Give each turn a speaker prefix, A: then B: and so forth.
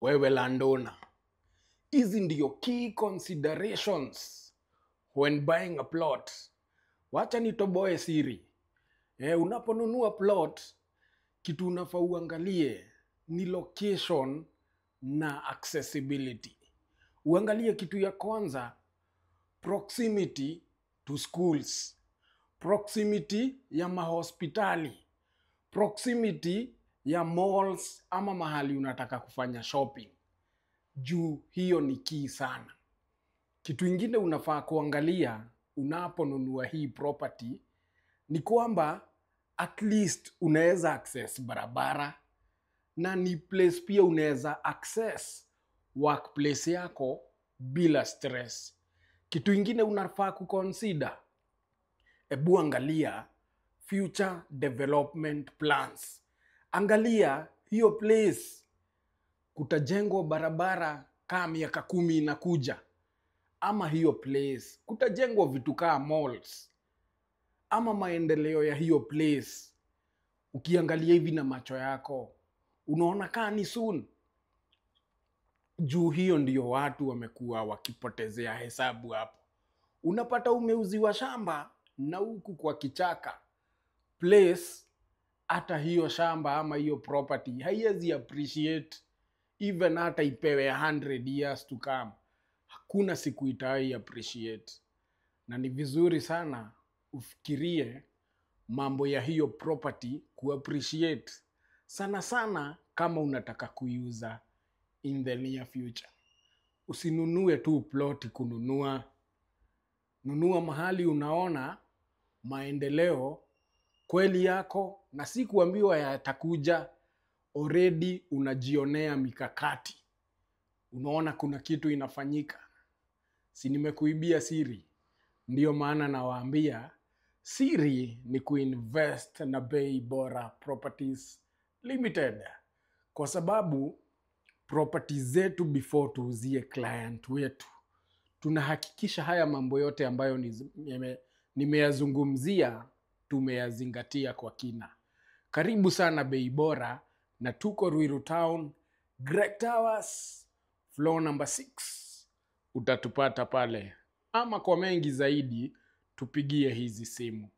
A: Wewe landowner, hizi ndio key considerations when buying a plot. Wacha nitoboe siri. Unaponunua plot, kitu unafaa uangalie ni location na accessibility. Uangalie kitu ya kwanza, proximity to schools, proximity ya mahospitali, proximity ya malls ama mahali unataka kufanya shopping. Juu hiyo ni key sana. Kitu ingine unafaa kuangalia unaponunua hii property ni kwamba at least unaweza access barabara na ni place pia unaweza access workplace yako bila stress. Kitu ingine unafaa kuconsider, ebu angalia future development plans. Angalia hiyo place kutajengwa barabara kama miaka 10 inakuja, ama hiyo place kutajengwa vitu kama malls, ama maendeleo ya hiyo place ukiangalia hivi na macho yako unaona kama ni soon. Juu hiyo ndio watu wamekuwa wakipotezea hesabu hapo. Unapata umeuziwa shamba na huku kwa kichaka place, hata hiyo shamba ama hiyo property haiwezi appreciate even hata ipewe 100 years to come. Hakuna siku itai appreciate. Na ni vizuri sana ufikirie mambo ya hiyo property kuappreciate. Sana sana kama unataka kuiuza in the near future. Usinunue tu plot kununua. Nunua mahali unaona maendeleo kweli yako, na si kuambiwa yatakuja. Already unajionea mikakati. Unaona kuna kitu inafanyika. Si nimekuibia siri? Ndiyo maana nawaambia siri ni kuinvest na Bei Bora Properties Limited. Kwa sababu properties zetu before tuuzie client wetu, tunahakikisha haya mambo yote ambayo nimeyazungumzia tumeyazingatia kwa kina. Karibu sana Bei Bora, na tuko Ruiru Town, Greg Towers, floor number 6. Utatupata pale, ama kwa mengi zaidi tupigie hizi simu.